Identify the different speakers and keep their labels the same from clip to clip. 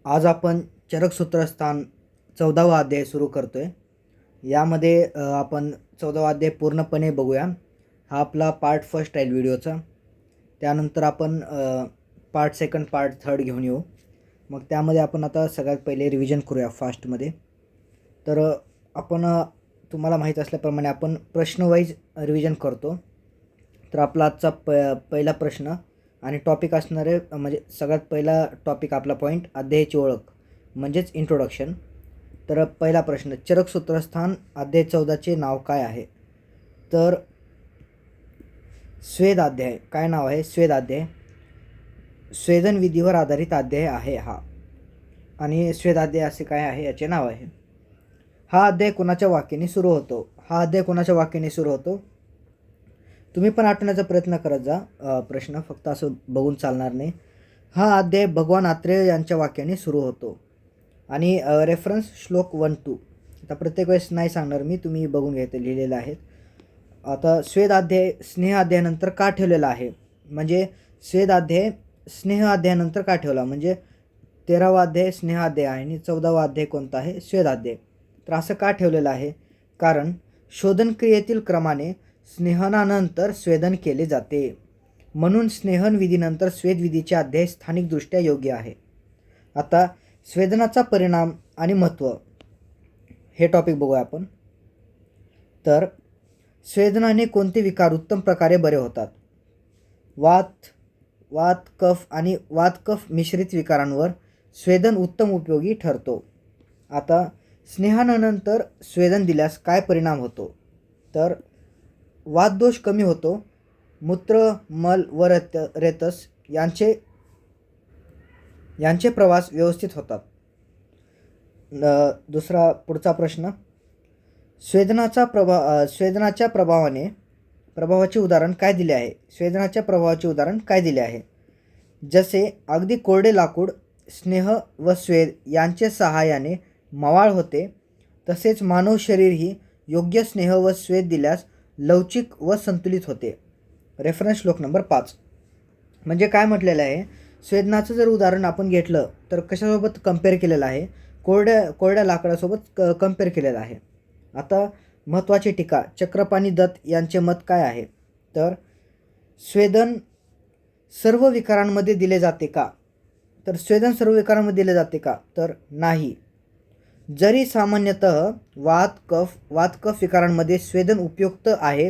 Speaker 1: आज आपण चरक सूत्रस्थान 14वा अध्याय सुरू करतोय. यामध्ये आपण 14वा अध्याय पूर्णपणे बघूया. हा आपला पार्ट फर्स्ट आहे व्हिडिओचा. त्यानंतर आपण पार्ट सेकंड पार्ट थर्ड घेऊन येऊ. मग त्यामध्ये आपण आता सगळ्यात पहिले रिव्हिजन करूया फास्टमध्ये. तर आपण तुम्हाला माहीत असल्याप्रमाणे आपण प्रश्न वाईज रिव्हिजन करतो. तर आपला आजचा पहिला प्रश्न आणि टॉपिक असणार आहे, म्हणजे सगळ्यात पहिला टॉपिक आपला पॉईंट अध्यायाची ओळख म्हणजेच इंट्रोडक्शन. तर पहिला प्रश्न, चरक सूत्रस्थान अध्याय 14चे नाव काय आहे? तर स्वेद अध्याय. काय नाव आहे? स्वेद अध्याय. स्वेदन विधीवर आधारित अध्याय आहे हा. आणि स्वेद अध्याय असे काय आहे याचे नाव आहे. हा अध्याय कोणाच्या वाक्याने सुरू होतो? हा अध्याय कोणाच्या वाक्याने सुरू होतो? तुम्ही पण आठवण्याचा प्रयत्न करत जा. प्रश्न फक्त असं बघून चालणार नाही. हा अध्याय भगवान आत्रेय यांच्या वाक्याने सुरू होतो. आणि रेफरन्स श्लोक 1-2. आता प्रत्येक वेळेस नाही सांगणार मी, तुम्ही बघून घ्यायचं, लिहिलेलं आहे. आता स्वेद अध्याय स्नेह अध्यायानंतर का ठेवलेला आहे? म्हणजे स्वेद अध्याय स्नेह अध्यायानंतर का ठेवला? म्हणजे 13वा अध्याय स्नेह अध्याय आहे आणि 14वा अध्याय कोणता आहे? स्वेद अध्याय. तर असं का ठेवलेलं आहे? कारण शोधन क्रियेतील क्रमाने स्नेहनानंतर स्वेदन केले जाते, म्हणून स्नेहन विधीनंतर स्वेद विधीचे अध्याय स्थानिकदृष्ट्या योग्य आहे. आता स्वेदनाचा परिणाम आणि महत्त्व हे टॉपिक बघूया आपण. तर स्वेदनाने कोणते विकार उत्तम प्रकारे बरे होतात? वात कफ आणि वात कफ मिश्रित विकारांवर स्वेदन उत्तम उपयोगी ठरतो. आता स्नेहानंतर स्वेदन दिल्यास काय परिणाम होतो? तर वातदोष कमी होतो. मूत्र, मल व रेतस यांचे प्रवास व्यवस्थित होतात. दुसरा पुढचा प्रश्न, स्वेदनाच्या प्रभावाचे उदाहरण काय दिले आहे? स्वेदनाच्या प्रभावाचे उदाहरण काय दिले आहे? जसे अगदी कोरडे लाकूड स्नेह व स्वेद यांचे सहाय्याने मवाळ होते, तसेच मानव शरीरही योग्य स्नेह व स्वेद दिल्यास लवचिक व संतुलित होते. रेफरन्स श्लोक नंबर 5. म्हणजे काय म्हटलेलं आहे? स्वेदनाचं जर उदाहरण आपण घेतलं तर कशासोबत कम्पेअर केलेलं आहे? कोरड्या लाकडासोबत कम्पेअर केलेलं आहे. आता महत्त्वाची टीका, चक्रपाणी दत्त यांचे मत काय आहे? तर स्वेदन सर्व विकारांमध्ये दिले जाते का? तर स्वेदन सर्व विकारांमध्ये दिले जाते का? तर नाही. जरी सामान्यतः वात कफ विकारांमध्ये स्वेदन उपयुक्त आहे,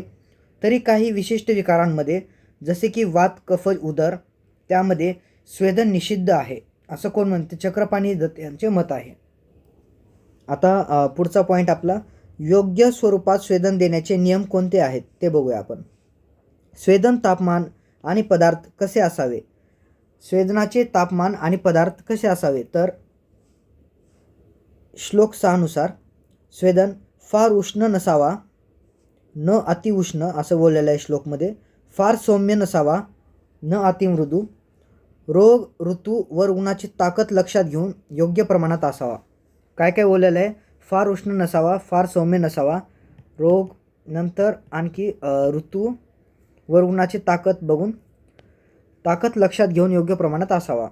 Speaker 1: तरी काही विशिष्ट विकारांमध्ये जसे की वात कफ उदर त्यामध्ये स्वेदन निषिद्ध आहे, असं कोण म्हणते? चक्रपाणी दत्त यांचे मत आहे. आता पुढचा पॉईंट आपला, योग्य स्वरूपात स्वेदन देण्याचे नियम कोणते आहेत ते बघूया आपण. स्वेदन तापमान आणि पदार्थ कसे असावे? स्वेदनाचे तापमान आणि पदार्थ कसे असावे? तर श्लोक 6 नुसार स्वेदन फार उष्ण नसावा, न अतिउष्ण असं बोललेलं आहे श्लोकमध्ये. फार सौम्य नसावा, न अतिमृदू. रोग ऋतू व रुग्णाची ताकद लक्षात घेऊन योग्य प्रमाणात असावा. काय काय बोललेलं आहे? फार उष्ण नसावा, फार सौम्य नसावा, रोग, नंतर आणखी ऋतू व रुग्णाची ताकद बघून ताकद लक्षात घेऊन योग्य प्रमाणात असावा.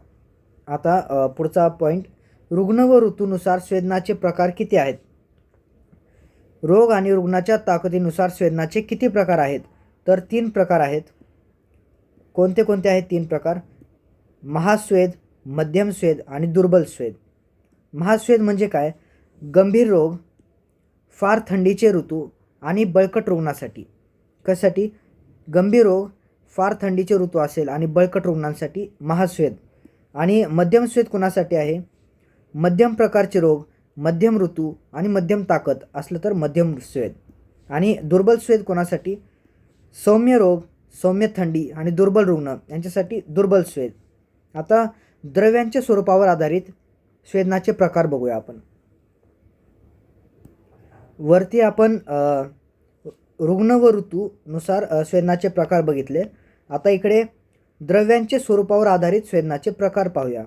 Speaker 1: आता पुढचा पॉईंट, रुग्ण व ऋतूनुसार स्वेदनाचे प्रकार किती आहेत? रोग आणि रुग्णाच्या ताकदीनुसार स्वेदनाचे किती प्रकार आहेत? तर 3 प्रकार आहेत. कोणते कोणते आहेत 3 प्रकार? महास्वेद, मध्यम स्वेद आणि दुर्बल स्वेद. महास्वेद म्हणजे काय? गंभीर रोग, फार थंडीचे ऋतू आणि बळकट रुग्णासाठी. कशासाठी? गंभीर रोग, फार थंडीचे ऋतू असेल आणि बळकट रुग्णांसाठी महास्वेद. आणि मध्यम स्वेद कोणासाठी आहे? मध्यम प्रकारचे रोग, मध्यम ऋतू आणि मध्यम ताकद असलं तर मध्यम स्वेद. आणि दुर्बल स्वेद कोणासाठी? सौम्य रोग, सौम्य थंडी आणि दुर्बल रुग्ण यांच्यासाठी दुर्बल स्वेद. आता द्रव्यांच्या स्वरूपावर आधारित स्वेदनाचे प्रकार बघूया आपण. वरती आपण रुग्ण व ऋतूनुसार स्वेदनाचे प्रकार बघितले. आता इकडे द्रव्यांचे स्वरूपावर आधारित स्वेदनाचे प्रकार पाहूया.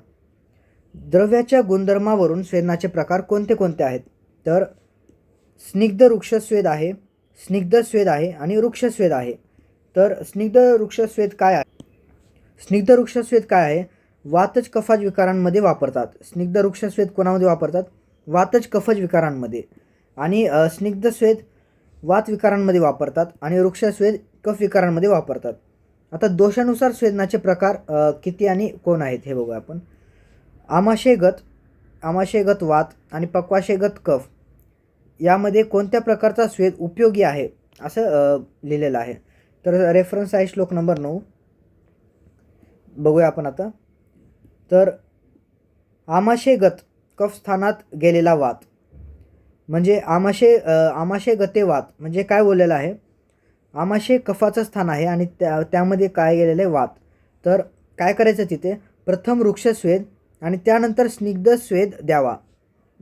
Speaker 1: द्रव्याच्या गुणधर्मावरून स्वेदनाचे प्रकार कोणते कोणते आहेत? तर स्निग्ध वृक्ष स्वेद आहे, स्निग्ध स्वेद आहे आणि वृक्ष स्वेद आहे. तर स्निग्ध वृक्ष स्वेद काय आहे? स्निग्ध वृक्ष स्वेद काय आहे? वातज कफाज विकारांमध्ये वापरतात. स्निग्ध वृक्षस्वेद कोणामध्ये वापरतात? वातज कफज विकारांमध्ये. आणि स्निग्ध स्वेद वात विकारांमध्ये वापरतात आणि वृक्षस्वेद कफ विकारांमध्ये वापरतात. आता दोषानुसार स्वेदनाचे प्रकार किती आणि कोण आहेत हे बघूया आपण. आमाशयगत वात आणि पक्वाशयगत कफ यामध्ये कोणत्या प्रकारचा स्वेद उपयोगी आहे असं लिहिलेलं आहे. तर रेफरन्स आहे श्लोक नंबर 9. बघूया आपण आता. तर आमाशयगत कफ स्थानात गेलेला वात म्हणजे आमाशयगते वात म्हणजे काय बोललेलं आहे? आमाशय कफाचं स्थान आहे आणि त्यामध्ये काय गेलेलं आहे? वात. तर काय करायचं तिथे? प्रथम वृक्षस्वेद आणि त्यानंतर स्निग्ध स्वेद द्यावा.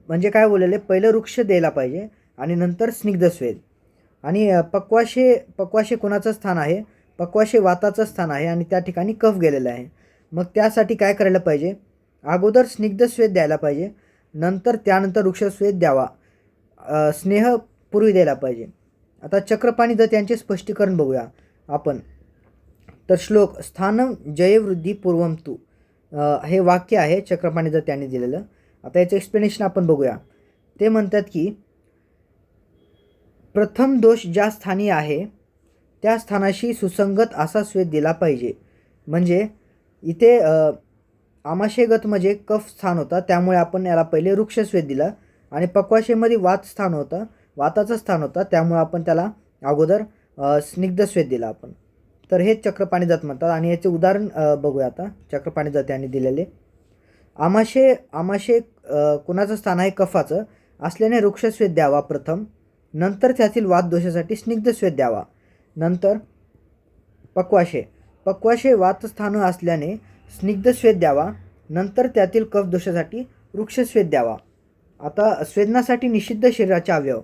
Speaker 1: म्हणजे काय बोललेलं आहे? पहिलं वृक्ष द्यायला पाहिजे आणि नंतर स्निग्ध स्वेद. आणि पक्वाशय कोणाचं स्थान आहे? पक्वाशय वाताचं स्थान आहे आणि त्या ठिकाणी कफ गेलेला आहे. मग त्यासाठी काय करायला पाहिजे? अगोदर स्निग्ध स्वेद द्यायला पाहिजे, नंतर त्यानंतर वृक्षस्वेद द्यावा. स्नेहपूर्वी द्यायला पाहिजे. आता चक्रपाणी दत्त यांचे स्पष्टीकरण बघूया आपण. तर श्लोक स्थानम जयवृद्धी पूर्वम तू हे वाक्य आहे चक्रपाणी दत्त यांनी दिलेलं. आता याचं एक्सप्लेनेशन आपण बघूया. ते म्हणतात की प्रथम दोष ज्या स्थानी आहे त्या स्थानाशी सुसंगत असा स्वेद दिला पाहिजे. म्हणजे इथे आमाशयगत म्हणजे कफ स्थान होता, त्यामुळे आपण याला पहिले वृक्षस्वेद दिला. आणि पक्वाशयमध्ये वाताचं स्थान होता, त्यामुळे आपण त्याला अगोदर स्निग्ध स्वेद दिला आपण. तर हेच चक्रपाणी दत्त म्हणतात. आणि याचे उदाहरण बघूया आता चक्रपाणी दत्त यांनी दिलेले. आमाशय कुणाचं स्थान आहे? कफाचं असल्याने वृक्षस्वेद द्यावा प्रथम, नंतर त्यातील वात दोषासाठी स्निग्ध स्वेद द्यावा. नंतर पक्वाशय वातस्थान असल्याने स्निग्ध स्वेद द्यावा, नंतर त्यातील कफ दोषासाठी वृक्षस्वेद द्यावा. आता स्वेदनासाठी निषिद्ध शरीराचे अवयव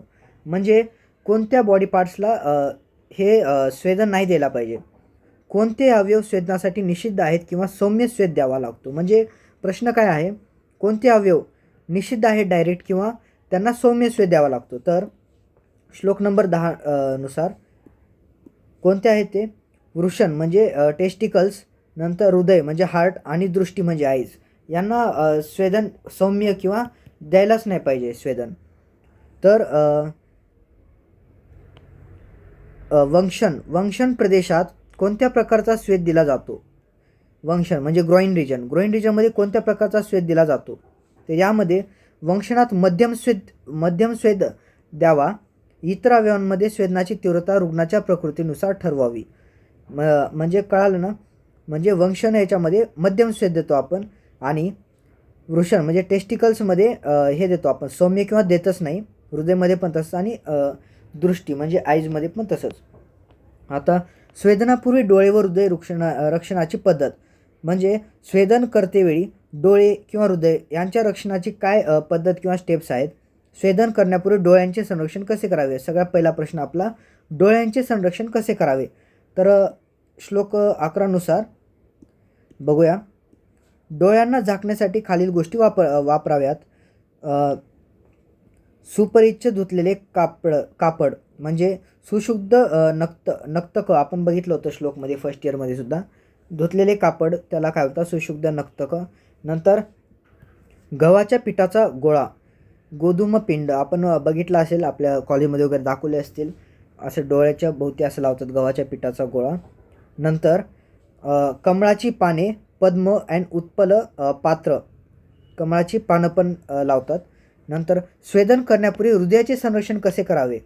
Speaker 1: म्हणजे कोणत्या बॉडी पार्ट्सला हे स्वेदन नाही द्यायला पाहिजे? कोणते अवयव स्वेदनासाठी निषिद्ध आहेत किंवा सौम्य स्वेद द्यावा लागतो? म्हणजे प्रश्न काय आहे? कोणते अवयव निषिद्ध आहेत डायरेक्ट किंवा त्यांना सौम्य स्वेद द्यावा लागतो? तर श्लोक नंबर 10 नुसार कोणते आहेत ते? वृषण म्हणजे टेस्टिकल्स, नंतर हृदय म्हणजे हार्ट आणि दृष्टी म्हणजे आईज यांना स्वेदन सौम्य किंवा द्यायलाच नाही पाहिजे स्वेदन. तर वंशन प्रदेशात कोणत्या प्रकारचा स्वेद दिला जातो? वंशन म्हणजे ग्रोइन रिजनमध्ये कोणत्या प्रकारचा स्वेद दिला जातो? तर यामध्ये वंशनात मध्यम स्वेद द्यावा. इतर अवयवांमध्ये स्वेदनाची तीव्रता रुग्णाच्या प्रकृतीनुसार ठरवावी. म्हणजे कळालं ना? म्हणजे वंशन याच्यामध्ये मध्यम स्वेद देतो आपण आणि वृषण म्हणजे टेस्टिकल्समध्ये हे देतो आपण सौम्य किंवा देतच नाही. हृदयमध्ये पण तसंच आणि दृष्टी म्हणजे आईजमध्ये पण तसंच. आता स्वेदनापूर्वी डोळे व हृदय रक्षणाची पद्धत म्हणजे स्वेदन करतेवेळी डोळे किंवा हृदय यांच्या रक्षणाची काय पद्धत किंवा स्टेप्स आहेत? स्वेदन करण्यापूर्वी डोळ्यांचे संरक्षण कसे करावे? सगळ्यात पहिला प्रश्न आपला, डोळ्यांचे संरक्षण कसे करावे? तर श्लोक 11 नुसार बघूया. डोळ्यांना झाकण्यासाठी खालील गोष्टी वापराव्यात. सुपरिच्छ धुतलेले कापड म्हणजे सुशुद्ध नक्तक आपण बघितलं होतं श्लोकमध्ये फर्स्ट इयरमध्ये सुद्धा. धुतलेले कापड त्याला काय होतं? सुशुद्ध नक्तक. नंतर गव्हाच्या पिठाचा गोळा, गोधूम पिंड आपण बघितला असेल, आपल्या कॉलेजमध्ये वगैरे दाखवले असतील. असं डोळ्याच्या भोवती असं लावतात गव्हाच्या पिठाचा गोळा. नंतर कमळाची पाने, पद्म अँड उत्पल पात्र, कमळाची पानं पण लावतात. नंतर स्वेदन करण्यापूर्वी हृदयाचे संरक्षण कसे करावे?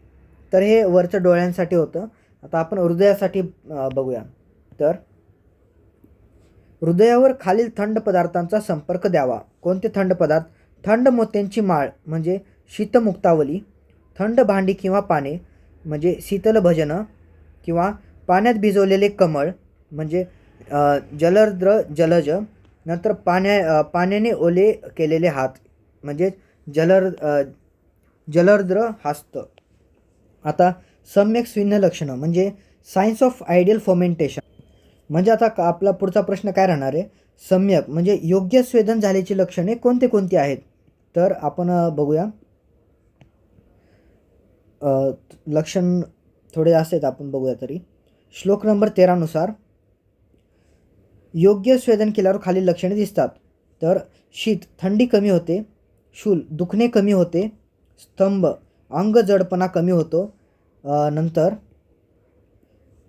Speaker 1: तर हे वरचं डोळ्यांसाठी होतं. आता आपण हृदयासाठी बघूया. तर हृदयावर खालील थंड पदार्थांचा संपर्क द्यावा. कोणते थंड पदार्थ? थंड मोत्यांची माळ म्हणजे शीतमुक्तावली, थंड भांडी किंवा पाने म्हणजे शीतल भजन, किंवा पाण्यात भिजवलेले कमळ म्हणजे जलर्द्र जलज, नंतर पाण्याने ओले केलेले हात म्हणजे जलर्द्र हस्त. आता सम्यक स्विन्न लक्षणं म्हणजे सायन्स ऑफ आयडियल फर्मेंटेशन. म्हणजे आता आपला पुढचा प्रश्न काय राहणार आहे? सम्यक म्हणजे योग्य स्वेदन झाल्याची लक्षणे कोणती कोणती आहेत? तर आपण बघूया. लक्षण थोडे जास्त आहेत, आपण बघूया तरी. श्लोक नंबर 13 नुसार योग्य स्वेदन केल्यावर खालील लक्षणे दिसतात. तर शीत थंडी कमी होते, शूल दुखणे कमी होते, स्तंभ अंग जडपणा कमी होतो, नंतर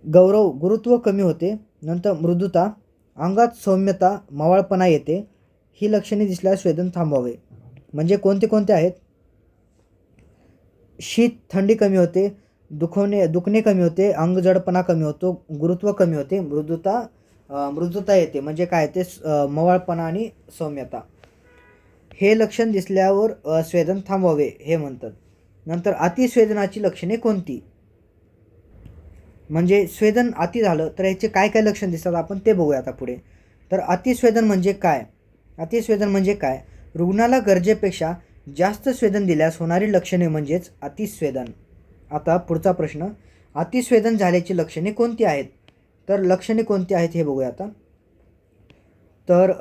Speaker 1: गौरव गुरुत्व कमी होते, नंतर मृदुता अंगात सौम्यता मवाळपणा येते. ही लक्षणे दिसल्यास स्वेदन थांबवावे. म्हणजे कोणते कोणते आहेत? शीत थंडी कमी होते, दुखणे कमी होते, अंग जडपणा कमी होतो, गुरुत्व कमी होते, मृदुता येते. म्हणजे काय ते मवाळपणा आणि सौम्यता. हे लक्षण दिसल्यावर स्वेदन थांबवावे हे म्हणतात. नंतर अतिस्वेदनाची लक्षणे कोणती? म्हणजे स्वेदन अति झालं तर याचे काय काय लक्षण दिसतात आपण ते बघूया आता पुढे. तर अतिस्वेदन म्हणजे काय? अतिस्वेदन म्हणजे काय? रुग्णाला गरजेपेक्षा जास्त स्वेदन दिल्यास होणारी लक्षणे म्हणजेच अतिस्वेदन. आता पुढचा प्रश्न, अतिस्वेदन झाल्याची लक्षणे कोणती आहेत? तर लक्षणे कोणती आहेत हे बघूया आता. तर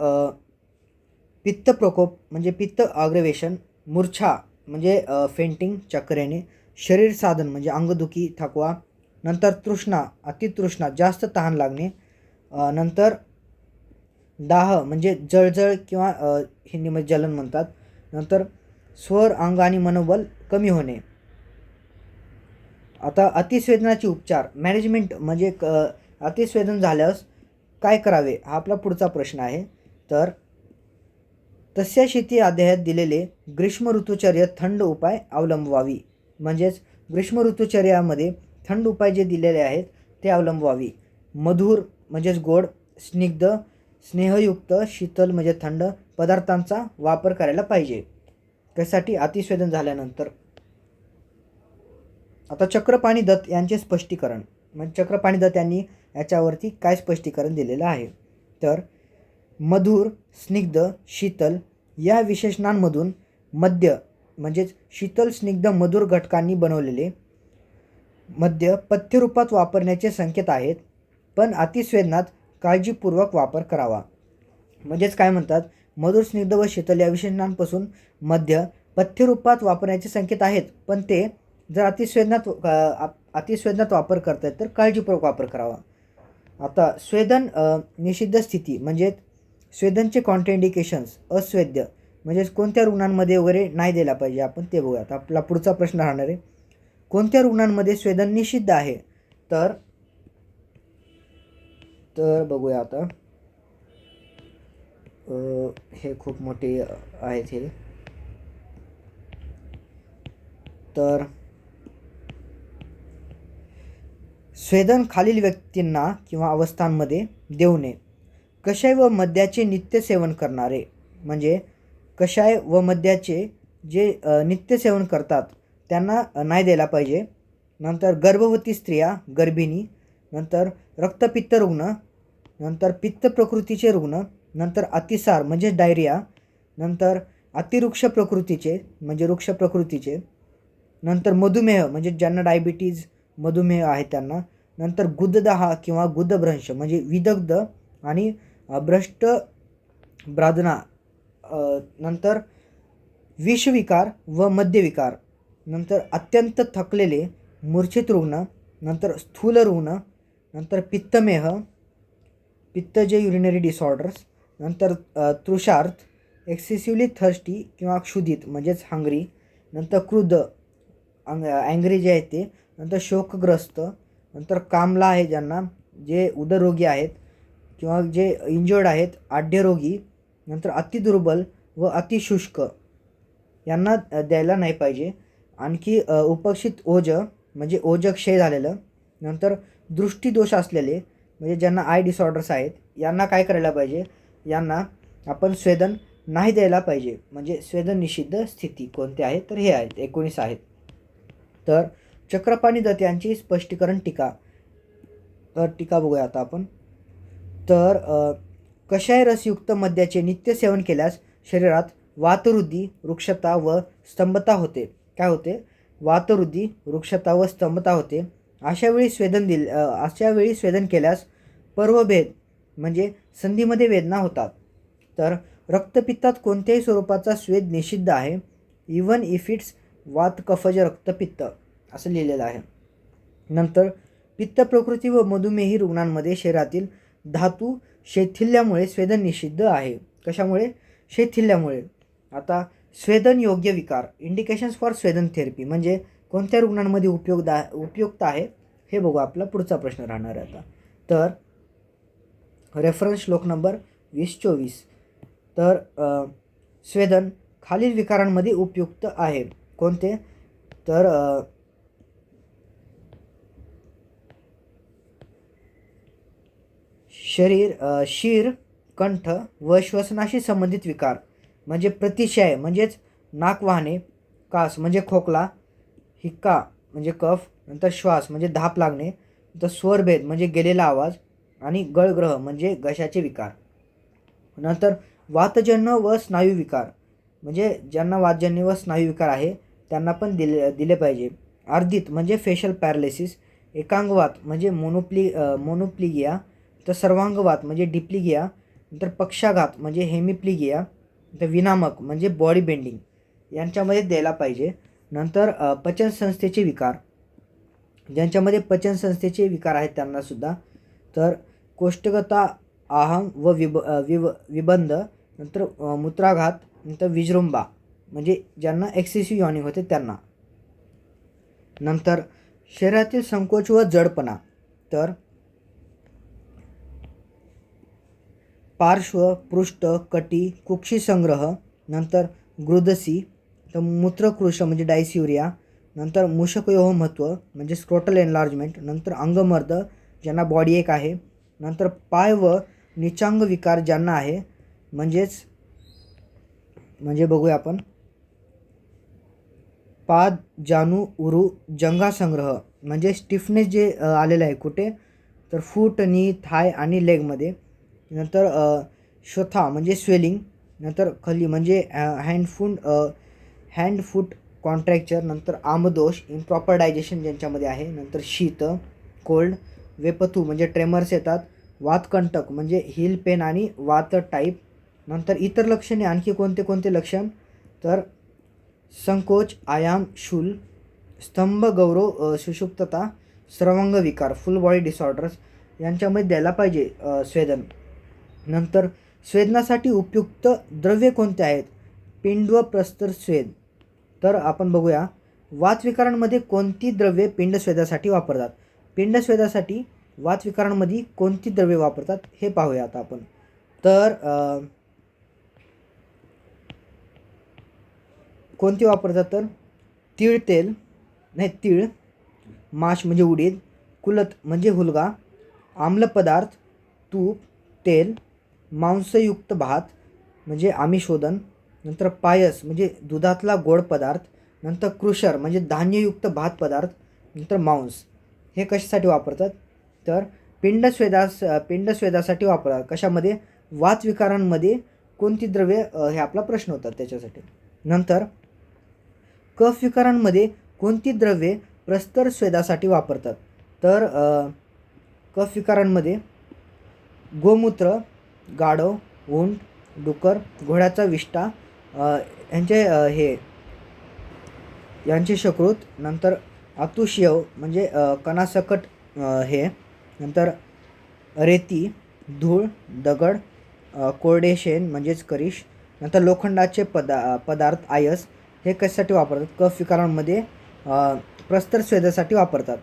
Speaker 1: पित्त प्रकोप म्हणजे पित्त आग्रवेशन, मूर्छा म्हणजे फेंटिंग चक्कर येणे, शरीर साधन म्हणजे अंगदुखी थकवा, नंतर तृष्णा अतितृष्णा जास्त तहान लागणे, नंतर दाह म्हणजे जळजळ किंवा हिंदीमध्ये जलन म्हणतात, नंतर स्वर अंग आणि मनोबल कमी होणे. आता अतिस्वेदनाचे उपचार मॅनेजमेंट म्हणजे अतिस्वेदन झाल्यास काय करावे हा आपला पुढचा प्रश्न आहे. तर तस्या शीती अध्यायात दिलेले ग्रीष्म ऋतुचर्या थंड उपाय अवलंबवावी. म्हणजेच ग्रीष्म ऋतुचर्यामध्ये थंड उपाय जे दिलेले आहेत ते अवलंबवावी. मधुर म्हणजेच गोड, स्निग्ध स्नेहयुक्त, शीतल म्हणजे थंड पदार्थांचा वापर करायला पाहिजे. त्यासाठी अतिस्वेदन झाल्यानंतर. आता चक्रपाणी दत्त यांचे स्पष्टीकरण, म्हणजे चक्रपाणी दत्त यांनी याच्यावरती काय स्पष्टीकरण दिलेलं आहे. तर मधुर, स्निग्ध, शीतल या विशेषणांमधून मद्य म्हणजेच शीतल स्निग्ध मधुर घटकांनी बनवलेले मद्य पथ्यरूपात वापरण्याचे संकेत आहेत, पण अतिस्वेदनात काळजीपूर्वक वापर करावा. म्हणजेच काय म्हणतात, मधुर, स्निग्ध व शीतल या विशेषणांपासून मद्य पथ्यरूपात वापरण्याचे संकेत आहेत, पण ते जर अतिस्वेदनात वापर करतात तर काळजीपूर्वक वापर करावा. आता स्वेदन निषिद्ध स्थिती म्हणजे स्वेदनचे कॉन्ट्राइंडिकेशन्स. अस्वेद्य म्हणजे कोणत्या रुग्णांमध्ये वगैरे नाही द्यायला पाहिजे आपण ते बघूया. आता आपला पुढचा प्रश्न राहणार आहे, कोणत्या रुग्णांमध्ये स्वेदन निषिद्ध आहे? तर बघूया आता. हे खूप मोठे आहेत हे. तर स्वेदन खालील व्यक्तींना किंवा अवस्थांमध्ये देऊ नये. कषाय व मद्याचे नित्य सेवन करणारे, म्हणजे कषाय व मद्याचे जे नित्य सेवन करतात त्यांना नाही द्यायला पाहिजे. नंतर गर्भवती स्त्रिया, गर्भिणी, नंतर रक्तपित्त रुग्ण, नंतर पित्त प्रकृतीचे रुग्ण, नंतर अतिसार म्हणजे डायरिया, नंतर अतिवृक्ष प्रकृतीचे म्हणजे वृक्ष प्रकृतीचे, नंतर मधुमेह म्हणजे ज्यांना डायबिटीज मधुमेह आहे त्यांना, नंतर गुददाह किंवा गुदभ्रंश म्हणजे विदग्ध आणि भ्रष्ट ब्रादना, नंतर विषविकार व मद्यविकार, नंतर अत्यंत थकलेले मूर्छित रुग्ण, नंतर स्थूल रुग्ण, नंतर पित्तमेह पित्त जे युरिनरी डिसऑर्डर्स, नंतर तृषार्थ एक्सेसिव्हली थर्स्टी किंवा क्षुधित म्हणजेच हंग्री, नंतर क्रुद्ध अँग्री जे आहेत ते, नंतर शोकग्रस्त, नंतर कामला आहे ज्यांना जे उदररोगी आहेत किंवा जे इंजर्ड आहेत, आढ्यरोगी, नंतर अतिदुर्बल व अतिशुष्क यांना द्यायला नाही पाहिजे. आणखी उपक्षित ओज म्हणजे ओजक्षय झालेलं, नंतर दृष्टीदोष असलेले म्हणजे ज्यांना आय डिसऑर्डर्स आहेत यांना काय करायला पाहिजे, यांना आपण स्वेदन नाही द्यायला पाहिजे. म्हणजे स्वेदन निषिद्ध स्थिती कोणत्या आहेत तर हे आहेत 19 आहेत. तर चक्रपाणी दत्त यांची स्पष्टीकरण टीका. तर टीका बघूया आता आपण. तर कषाय रसयुक्त मद्याचे नित्य सेवन केल्यास शरीरात वातवृद्धी, वृक्षता व स्तंभता होते. काय होते? वातवृद्धी, वृक्षता व स्तंभता होते. अशा वेळी स्वेदन केल्यास पर्वभेद म्हणजे संधीमध्ये वेदना होतात. तर रक्तपित्तात कोणत्याही स्वरूपाचा स्वेद निषिद्ध आहे, इवन इफ इट्स वात कफज रक्तपित्त असं लिहिलेलं आहे. नंतर पित्त प्रकृती व मधुमेही रुग्णांमध्ये शरीरातील धातू शैथिल्यामुळे स्वेदन निषिद्ध आहे. कशामुळे? शैथिल्यामुळे. आता स्वेदन योग्य विकार, इंडिकेशन्स फॉर स्वेदन थेरपी म्हणजे कोणत्या रुग्णांमध्ये उपयुक्त आहे हे बघू. आपला पुढचा प्रश्न राहणार आहे आता. तर रेफरन्स श्लोक नंबर 20-24. तर स्वेदन खालील विकारांमध्ये उपयुक्त आहे. कोणते? तर शीर, कंठ व श्वसनाशी संबंधित विकार म्हणजे प्रतिशय म्हणजेच नाक वाहणे, कास म्हणजे खोकला, हिक्का म्हणजे कफ, नंतर श्वास म्हणजे धाप लागणे, नंतर स्वरभेद म्हणजे गेलेला आवाज आणि गळग्रह म्हणजे घशाचे विकार. नंतर वातजन्य व स्नायू विकार म्हणजे ज्यांना वातजन्य व स्नायू विकार आहे त्यांना पण दिले पाहिजे. अर्धित म्हणजे फेशियल पॅरालिसिस, एकांगवात म्हणजे मोनोप्लिगिया, तर सर्वांगवात म्हणजे डिप्लिगिया, नंतर पक्षाघात म्हणजे हेमिप्लिगिया, तर विनामक म्हणजे बॉडी बेंडिंग यांच्यामध्ये द्यायला पाहिजे. नंतर पचनसंस्थेचे विकार, ज्यांच्यामध्ये पचनसंस्थेचे विकार आहेत त्यांनासुद्धा. तर कोष्ठगता, आहम व विबंध, नंतर मूत्राघात, नंतर विजृंभा म्हणजे ज्यांना एक्सेसिव्ह यॉर्निंग होते त्यांना. नंतर शरीरातील संकोच व जडपणा, तर पार्श्व, पृष्ठ, कटी, कुक्षी संग्रह, नंतर ग्रुदसी, तर मूत्रकृश म्हणजे डायसियुरिया, नंतर मूषकयोह महत्व म्हणजे स्क्रोटल एनलार्जमेंट, नंतर अंगमर्द ज्यांना बॉडी एक आहे, नंतर पाय व निचांग विकार ज्यांना आहे म्हणजे बघूया आपण. पाद, जानू, उरू, जंगा संग्रह म्हणजे स्टिफनेस जे आलेलं आहे कुठे? तर फूट, नी, थाय आणि लेगमध्ये. नंतर श्वथा म्हणजे स्वेलिंग, नंतर खली म्हणजे हँड फूट कॉन्ट्रॅक्चर, नंतर आमदोष इम्प्रॉपर डायजेशन ज्यांच्यामध्ये आहे, नंतर शीत कोल्ड, वेपथू म्हणजे ट्रेमर्स येतात, वातकंटक म्हणजे हिल पेन आणि वात टाईप. नंतर इतर लक्षणे आणखी कोणते लक्षण? तर संकोच, आयाम, शूल, स्तंभ, गौरव, सुषुप्तता, स्रवंग विकार, फुल बॉडी डिसऑर्डर्स यांच्यामध्ये द्यायला पाहिजे स्वेदन. नंतर स्वेदनासाठी उपयुक्त द्रव्ये कोणते आहेत? पिंड व प्रस्तर स्वेद. तर आपण बघूया वातविकारांमध्ये कोणती द्रव्ये पिंडस्वेदासाठी वापरतात. पिंडस्वेदासाठी वातविकारांमध्ये कोणती द्रव्ये वापरतात हे पाहूया आता आपण. तर कोणती वापरतात? तर तीळ, माश म्हणजे उडीद, कुलत म्हणजे हुलगा, आम्ल पदार्थ, तूप, तेल, मांसयुक्त भात म्हणजे आमिषोदन, नंतर पायस म्हणजे दुधातला गोड पदार्थ, नंतर कृशर म्हणजे धान्ययुक्त भात पदार्थ, नंतर मांस. हे कशासाठी वापरतात? तर पिंडस्वेदासाठी वापरतात. कशामध्ये? वातविकारांमध्ये कोणती द्रव्ये हे आपला प्रश्न होता त्याच्यासाठी. नंतर कफ विकारांमध्ये कोणती द्रव्ये प्रस्तर स्वेदासाठी वापरतात? तर कफ विकारांमध्ये गोमूत्र, गाढव, उंट, डुकर, घोड्याचा विष्ठा यांचे शकृत, नंतर अतुष्यव म्हणजे कणासकट हे, नंतर रेती, धूळ, दगड, कोरडे शेण म्हणजेच करिश, नंतर लोखंडाचे पदार्थ आयस हे कशासाठी वापरतात? कफ विकारांमध्ये प्रस्तर स्वेदासाठी वापरतात.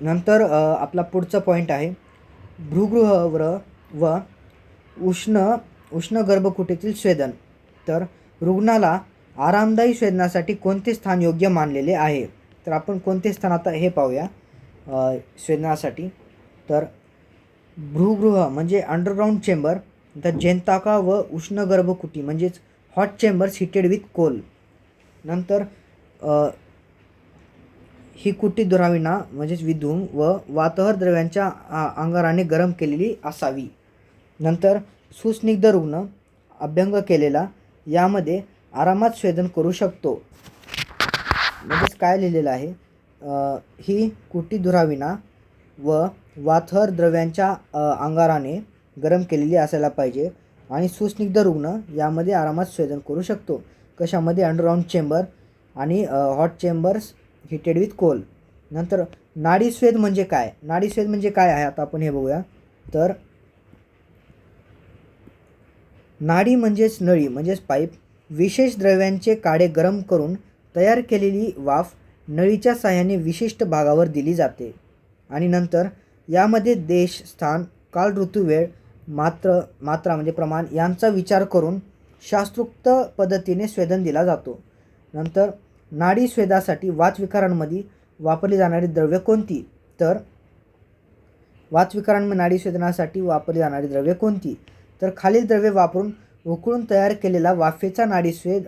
Speaker 1: नंतर आपला पुढचा पॉईंट आहे भ्रूगृह व उष्ण गर्भकुटीतील स्वेदन. तर रुग्णाला आरामदायी स्वेदनासाठी कोणते स्थान योग्य मानलेले आहे? तर आपण कोणते स्थान आता हे पाहूया स्वेदनासाठी. तर भ्रूगृह म्हणजे अंडरग्राऊंड चेंबर, नंतर जेंताका व उष्ण गर्भकुटी म्हणजेच hot chambers heated with coal. नंतर ही कुटी दुराविना म्हणजेच विधूम व वातहर द्रव्यांच्या अंगाराने गरम केलेली असावी. नंतर सुस्निग्ध रुग्ण अभ्यंग केलेला यामध्ये आरामात स्वेदन करू शकतो. म्हणजेच काय लिहिलेलं आहे? ही कुटी दुराविना व वातहर द्रव्यांच्या अंगाराने गरम केलेली असायला पाहिजे आणि सुस्निग्ध रुग्ण यामध्ये आरामात स्वेदन करू शकतो. कशामध्ये? अंडरग्राऊंड चेंबर आणि hot chambers heated with coal. नंतर नाडीस्वेद म्हणजे काय? नाडीस्वेद म्हणजे काय आहे आता आपण हे बघूया. तर नाडी म्हणजेच नळी म्हणजेच पाईप. विशेष द्रव्यांचे काडे गरम करून तयार केलेली वाफ नळीच्या साहाय्याने विशिष्ट भागावर दिली जाते. आणि नंतर यामध्ये देश, स्थान, काल, ऋतू, वेळ, मात्रा म्हणजे प्रमाण यांचा विचार करून शास्त्रोक्त पद्धतीने स्वेदन दिला जातो. नंतर नाडी स्वेदासाठी वातविकारांमध्ये वापरली जाणारी द्रव्ये कोणती? तर वातविकारांमध्ये नाडी स्वेदनासाठी वापरली जाणारी द्रव्ये कोणती? तर खालील द्रव्ये वापरून उकळून तयार केलेला वाफेचा नाडीस्वेद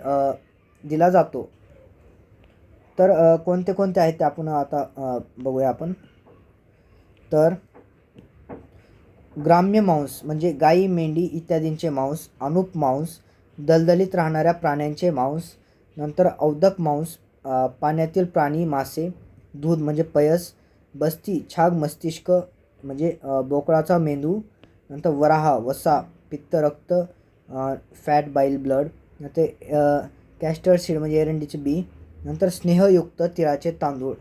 Speaker 1: दिला जातो. तर कोणते कोणते आहेत ते आपण आता बघूया आपण. तर ग्राम्य मांस म्हणजे गाई, मेंढी इत्यादींचे मांस, अनुप मांस, दलदलीत राहणाऱ्या प्राण्यांचे मांस, नंतर औदक मांस, पाण्यातील प्राणी, मासे, दूध म्हणजे पयस, बस्ती, छाग, मस्तिष्क म्हणजे बोकळाचा मेंदू, नंतर वराह, वसा, पित्त, रक्त, फॅट, बाईल, ब्लड, नंतर कॅस्टर सीड म्हणजे एरंडीचे बी, नंतर स्नेहयुक्त तिळाचे तांदूळ.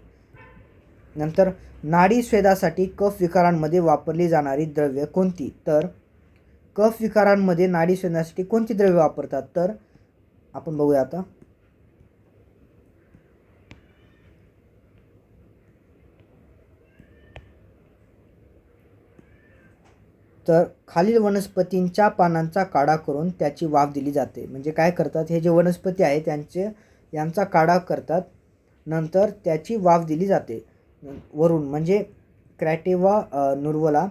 Speaker 1: नंतर नाडी स्वेदासाठी कफ विकारांमध्ये वापरली जाणारी द्रव्ये कोणती? तर कफ विकारांमध्ये नाडी स्वेदासाठी कोणती द्रव्ये वापरतात? तर आपण बघूया आता. तर खालील वनस्पतींच्या पानांचा काढा करून त्याची वाफ दिली जाते. म्हणजे काय करतात, हे जे वनस्पती आहे यांचा काढा करतात, नंतर त्याची वाफ दिली जाते. वरून म्हणजे क्रॅटेवा नुर्वला,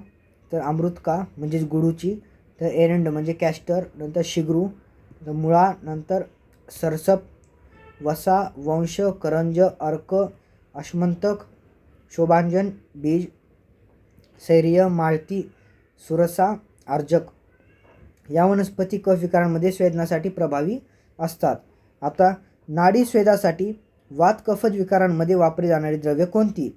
Speaker 1: तर अमृतका म्हणजे गुडूची, तर एरंड म्हणजे कॅस्टर, नंतर शिगरू, मुळा, नंतर सरसप, वसा, वंश, करंज, अर्क, अश्मंतक, शोभांजन, बीज, सैर्य, माळती, सुरसा, अर्जक या वनस्पती कफ विकारांमध्ये स्वेदनासाठी प्रभावी असतात. आता नाडी स्वेदासाठी वात कफज विकारांमध्ये वापरली जाणारी द्रव्ये कोणती?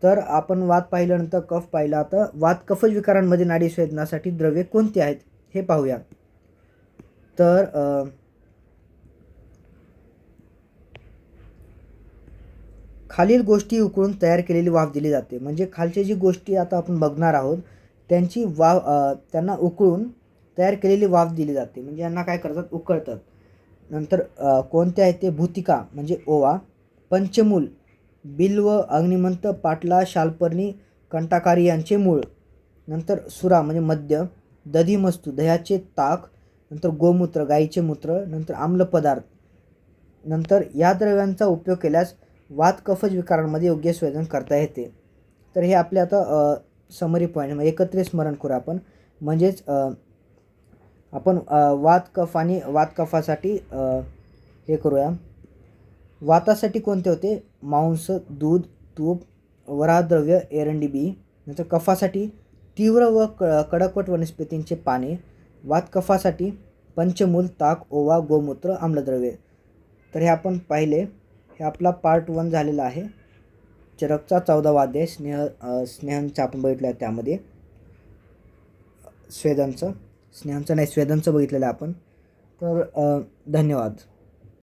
Speaker 1: तर आपण वात पाहिल्यानंतर कफ पाहिला, आता वात कफज विकारांमध्ये नाडी स्वेदनासाठी द्रव्ये कोणती आहेत हे पाहूया. तर खालील गोष्टी उकळून तयार केलेली वाफ दिली जाते. म्हणजे खालच्या जी गोष्टी आता आपण बघणार आहोत त्यांची वाफ त्यांना उकळून तयार केलेली वाफ दिली जाते. म्हणजे यांना काय करतात, उकळतात. नंतर कोणते आहेत ते? भूतिका म्हणजे ओवा, पंचमूल, बिल्व, अग्निमंत, पाटला, शालपर्णी, कंटाकारी यांचे मूळ, नंतर सुरा म्हणजे मद्य, दधिमस्तू दह्याचे ताक, नंतर गोमूत्र गाईचे मूत्र, नंतर आम्ल पदार्थ. नंतर या द्रव्यांचा उपयोग केल्यास वात कफज विकारांमध्ये योग्य स्वेदन करता येते. तर हे आपले आता समरी पॉईंट म्हणजे एकत्रित स्मरण करू आपण. म्हणजेच आपण वात कफ आणि वात कफासाठी हे करूया. वातासाठी कोणते होते? मांस, दूध, तूप, वराहद्रव्य, एरंडी बी. नंतर कफासाठी तीव्र व कडकवट वनस्पतींचे पाने. वात कफासाठी पंचमूल, ताक, ओवा, गोमूत्र, आम्लद्रव्ये. तर हे आपण पाहिले. हे आपला पार्ट 1 झालेला आहे. चरकचा 14वा अध्याय स्नेहांचा आपण बघितलं आहे. त्यामध्ये स्वेदांचं बघितलेलं आहे आपण. तर धन्यवाद.